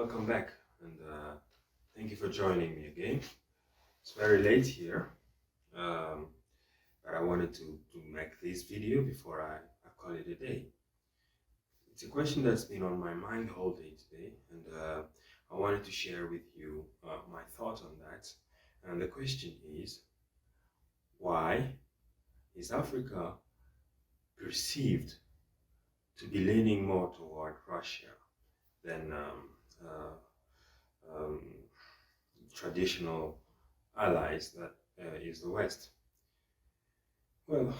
Welcome back, and thank you for joining me again. It's very late here, um, but I wanted to make this video before I call it a day. It's a question that's been on my mind the whole day today, and I wanted to share with you my thoughts on that. And the question is, why is Africa perceived to be leaning more toward Russia than um, traditional allies that is the West? Well,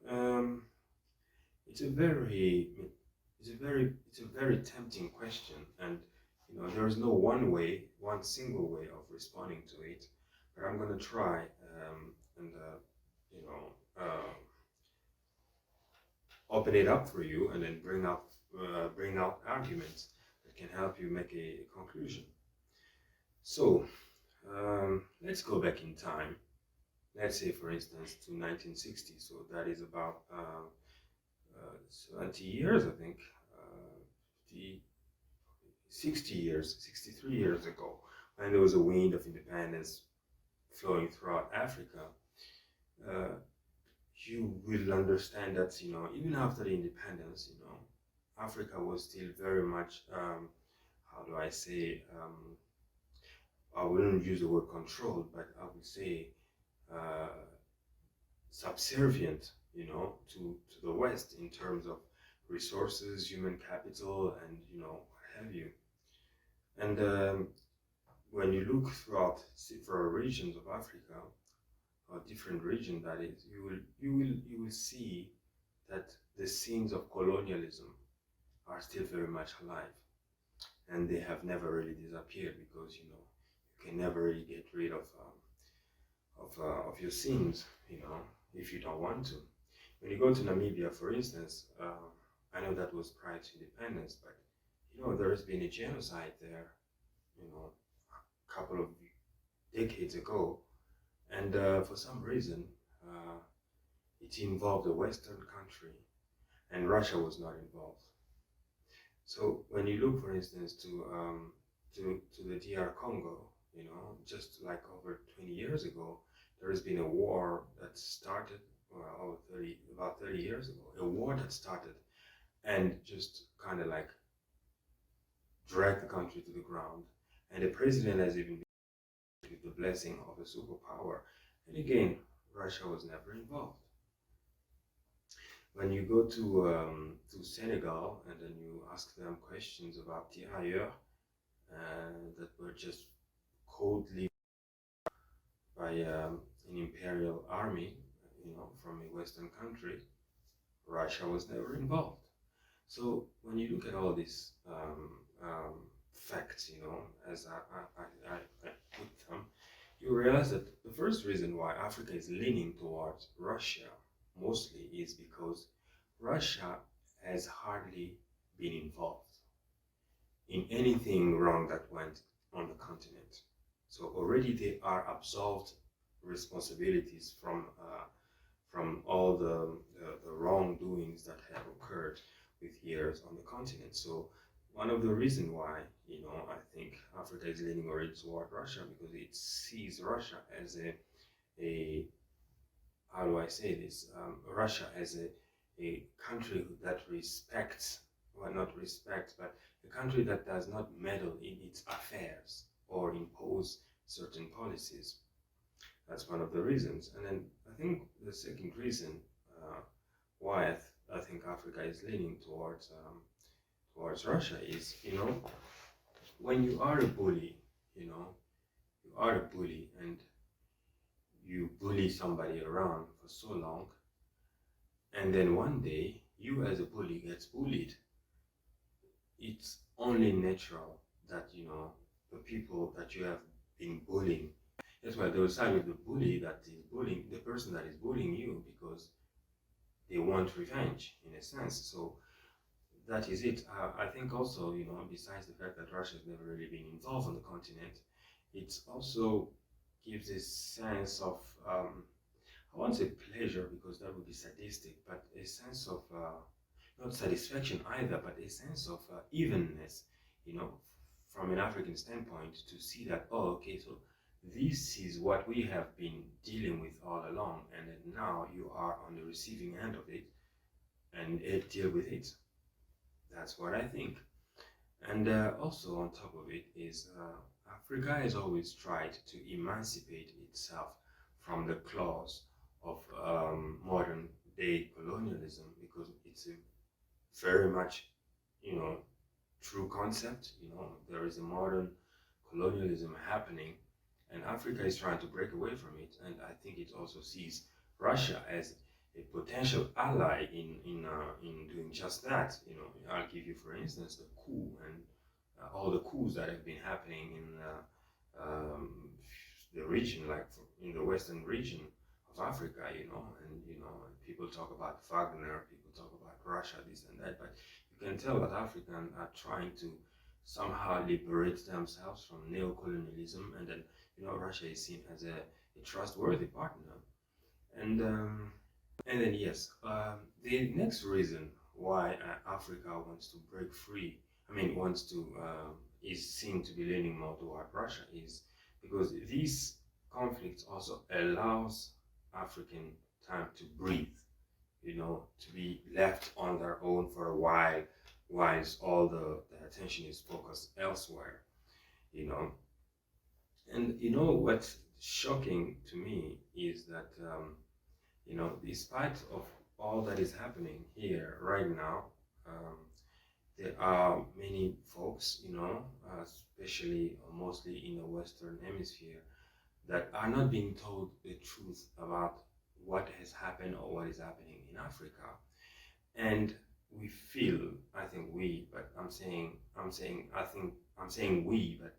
um, it's a very, it's a very tempting question, and there is no one single way of responding to it. But I'm going to try and you know open it up for you, and then bring out arguments that can help you make a conclusion. So let's go back in time. Let's say, for instance, to 1960. So that is about 70 years, I think, 60 years, 63 years ago, when there was a wind of independence flowing throughout Africa. You will understand that, even after the independence, Africa was still very much, how do I say, I wouldn't use the word controlled, but I would say subservient, to the West in terms of resources, human capital, and what have you. And when you look throughout several regions of Africa, or different region that is, you will see that the scenes of colonialism are still very much alive, and they have never really disappeared, because you can never really get rid of your sins, if you don't want to. When you go to Namibia, for instance, I know that was prior to independence, but there has been a genocide there, a couple of decades ago, and for some reason, it involved a Western country, and Russia was not involved. So when you look, for instance, to the DR Congo, just like over 20 years ago, there has been a war that started, about 30 years ago, a war that started and just kind of like dragged the country to the ground. And the president has even been with the blessing of a superpower. And again, Russia was never involved. When you go to Senegal, and then you ask them questions about tirailleurs that were just coldly by an imperial army, from a Western country, Russia was never involved. So when you look at all these facts, as I put them, you realize that the first reason why Africa is leaning towards Russia mostly is because Russia has hardly been involved in anything wrong that went on the continent. So already they are absolved responsibilities from all the wrongdoings that have occurred with years on the continent. So one of the reasons why, I think Africa is leaning already toward Russia, because it sees Russia as a how do I say this? Russia as a country that respects, well, not respects, but a country that does not meddle in its affairs or impose certain policies. That's one of the reasons. And then I think the second reason why I think Africa is leaning towards Russia is, when you are a bully, and you bully somebody around for so long, and then one day you as a bully gets bullied, it's only natural that the people that you have been bullying, that's why they will side with the bully that is bullying the person that is bullying you, because they want revenge in a sense. So that is it. I think also, besides the fact that Russia has never really been involved on the continent, it also gives a sense of, I won't say pleasure, because that would be sadistic, but a sense of, not satisfaction either, but a sense of evenness, from an African standpoint to see that, oh, okay, so this is what we have been dealing with all along, and then now you are on the receiving end of it, and deal with it. That's what I think. And also on top of it is Africa has always tried to emancipate itself from the claws of modern day colonialism, because it's a very much, you know, true concept. You know, there is a modern colonialism happening, and Africa is trying to break away from it. And I think it also sees Russia as a potential ally in doing just that. You know, I'll give you, for instance, the coup and all the coups that have been happening in the region, like in the western region of Africa. You know, and you know, people talk about Wagner, people talk about Russia, this and that, but you can tell that Africans are trying to somehow liberate themselves from neo-colonialism, and then, you know, Russia is seen as a trustworthy partner. And and then yes, the next reason why Africa wants to break free, I mean wants to is seen to be leaning more toward Russia, is because these conflicts also allows African time to breathe, you know, to be left on their own for a while, whilst all the attention is focused elsewhere, you know. And you know what's shocking to me is that, you know, despite of all that is happening here right now, there are many folks, you know, especially or mostly in the Western Hemisphere, that are not being told the truth about what has happened or what is happening in Africa. And we feel, I think we, but I'm saying we, but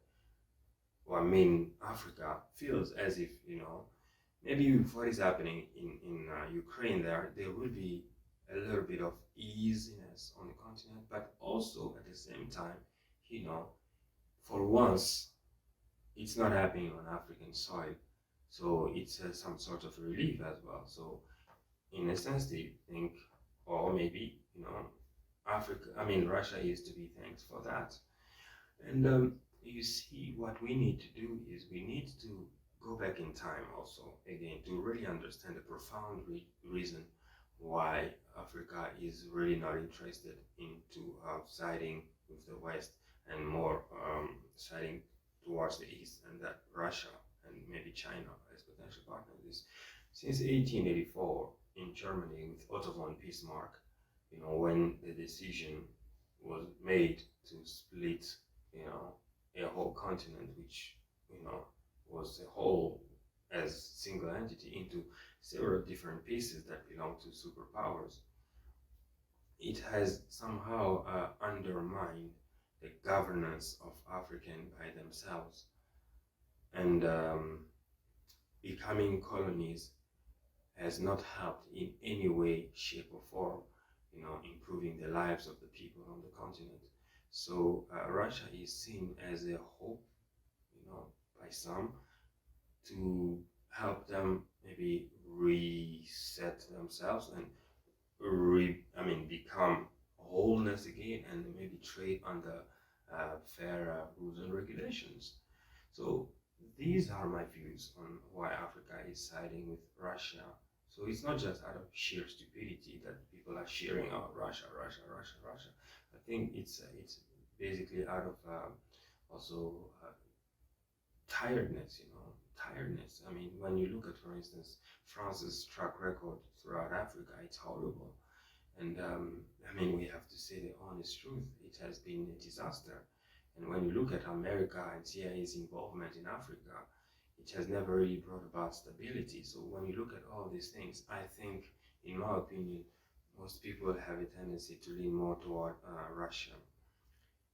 well, I mean Africa feels as if, you know, maybe with what is happening in Ukraine, there will be a little bit of easiness on the continent, but also at the same time, you know, for once, it's not happening on African soil, so it's some sort of relief as well. So in a sense, they think, or maybe, you know, Russia is to be thanked for that. And you see, what we need to do is we need to go back in time also, again, to really understand the profound reason why Africa is really not interested into siding with the West and more siding towards the East, and that Russia and maybe China as potential partners. Since 1884 in Germany with Otto von Bismarck, you know, when the decision was made to split, you know, a whole continent, which, you know, was a whole as single entity, into several different pieces that belong to superpowers, it has somehow undermined the governance of African by themselves, and becoming colonies has not helped in any way, shape, or form, you know, improving the lives of the people on the continent. So Russia is seen as a hope, you know, by some, to help them maybe reset themselves and become wholeness again, and maybe trade under fair rules and regulations. So these are my views on why Africa is siding with Russia. So it's not just out of sheer stupidity that people are cheering out Russia, Russia, Russia, Russia. I think it's basically out of also tiredness, you know, tiredness. I mean, when you look at, for instance, France's track record throughout Africa, it's horrible. And we have to say the honest truth. It has been a disaster. And when you look at America and CIA's involvement in Africa, it has never really brought about stability. So when you look at all these things, I think, in my opinion, most people have a tendency to lean more toward Russia.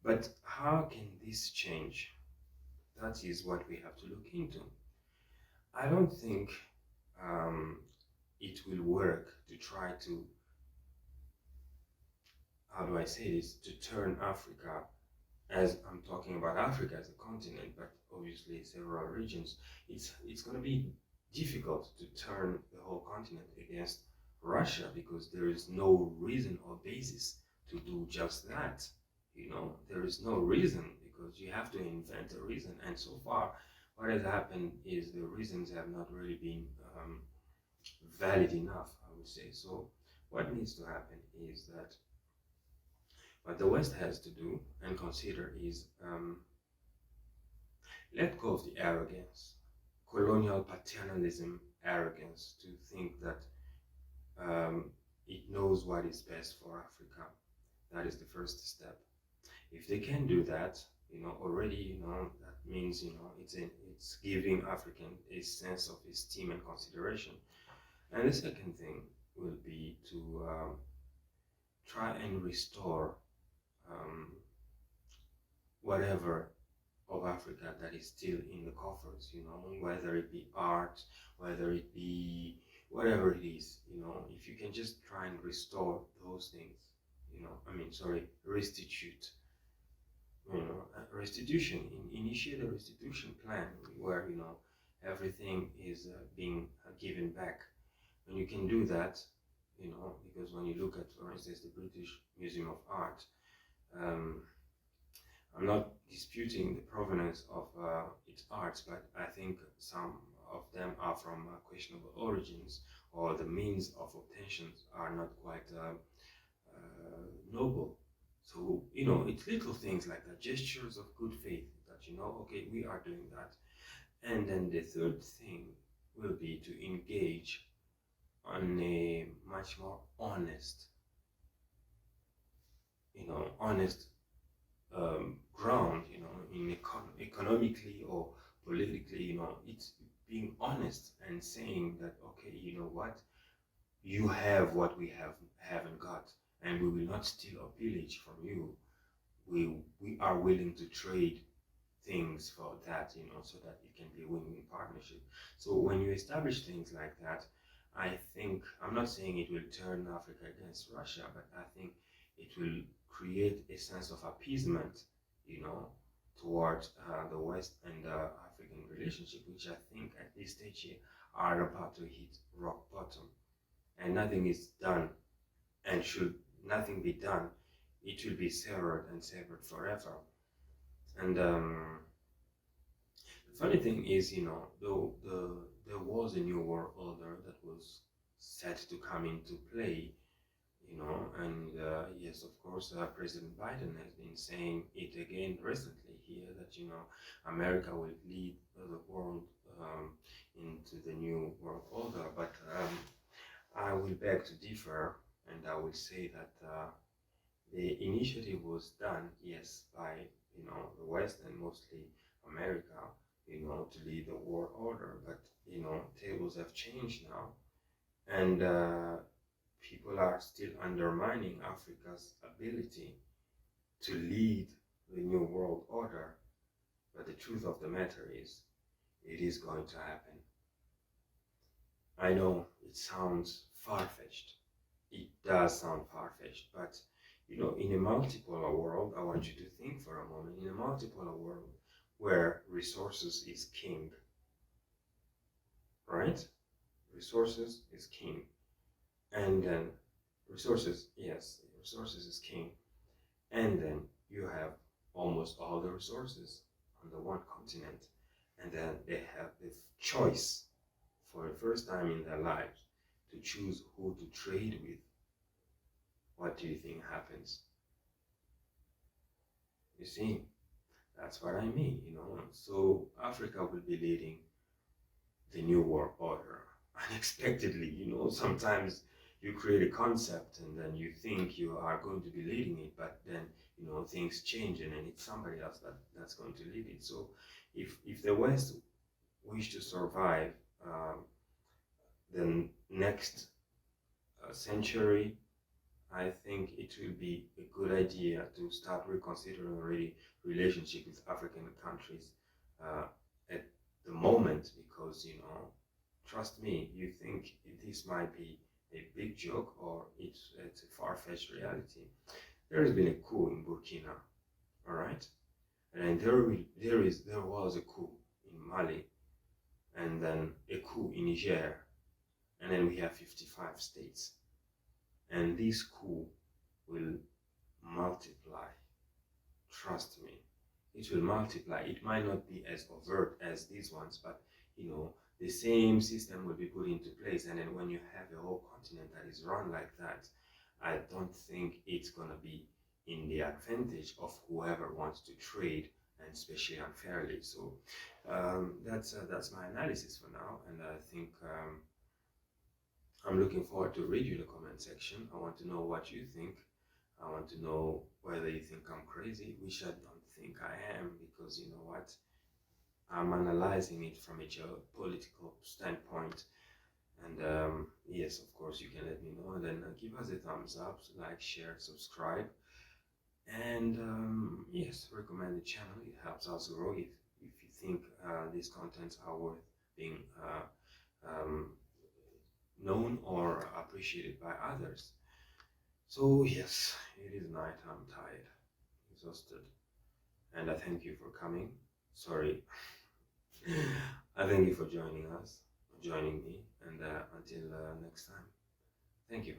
But how can this change? That is what we have to look into. I don't think it will work to try to, how do I say this, to turn Africa, as I'm talking about Africa as a continent, but obviously several regions, it's going to be difficult to turn the whole continent against Russia, because there is no reason or basis to do just that. You know, there is no reason, because you have to invent a reason. And so far, what has happened is the reasons have not really been valid enough, I would say. So what needs to happen is that what the West has to do and consider is let go of the arrogance, colonial paternalism arrogance, to think that it knows what is best for Africa. That is the first step. If they can do that, already, that means, it's giving African a sense of esteem and consideration. And the second thing will be to try and restore whatever of Africa that is still in the coffers, whether it be art, whether it be whatever it is, if you can just try and restore those things, restitute, restitution, initiate a restitution plan where, everything is being given back. When you can do that, because when you look at, for instance, the British Museum of Art, I'm not disputing the provenance of its arts, but I think some of them are from questionable origins, or the means of obtention are not quite noble. So, it's little things like that, gestures of good faith that, okay, we are doing that. And then the third thing will be to engage on a much more honest, honest ground, economically or politically, it's being honest and saying that, okay, you know what, you have what we haven't got, and we will not steal or pillage from you. We are willing to trade things for that, so that it can be a win-win partnership. So when you establish things like that, I think, I'm not saying it will turn Africa against Russia, but I think it will create a sense of appeasement, towards the West and the African relationship, which I think at this stage here are about to hit rock bottom. And nothing is done, and should nothing be done, it will be severed and severed forever. And the funny thing is, there was a new world order that was set to come into play, and yes, of course, President Biden has been saying it again recently here that, America will lead the world into the new world order. But I will beg to differ, and I will say that the initiative was done, yes, by, the West and mostly America, to lead the world order. But, tables have changed now, and people are still undermining Africa's ability to lead the new world order. But the truth of the matter is, it is going to happen. I know it sounds far-fetched. It does sound far-fetched, but in a multipolar world, I want you to think for a moment, in a multipolar world where resources is king, right? Resources is king. And then resources is king. And then you have almost all the resources on the one continent. And then they have the choice for the first time in their lives to choose who to trade with. What do you think happens? You see, that's what I mean, So Africa will be leading the new world order unexpectedly. Sometimes you create a concept and then you think you are going to be leading it, but then things change and then it's somebody else that's going to lead it. So if the West wish to survive the next century, I think it will be a good idea to start reconsidering already relationship with African countries at the moment, because trust me, you think this might be a big joke or it's a far-fetched reality. There has been a coup in Burkina, all right, and there was a coup in Mali, and then a coup in Niger, and then we have 55 states, and this coup will multiply. Trust me, it will multiply. It might not be as overt as these ones, but you know, the same system will be put into place. And then when you have a whole continent that is run like that, I don't think it's gonna be in the advantage of whoever wants to trade, and especially unfairly. So that's my analysis for now, and I think I'm looking forward to read you the comment section. I want to know what you think. I want to know whether you think I'm crazy, which I don't think I am, because you know what? I'm analyzing it from a geopolitical standpoint. And yes, of course, you can let me know, and then give us a thumbs up, like, share, subscribe, and yes, recommend the channel. It helps us grow. If you think these contents are worth being known or appreciated by others. So yes, it is night. I'm tired, exhausted, and I thank you for coming. Sorry. I thank you for joining me, and until next time, thank you.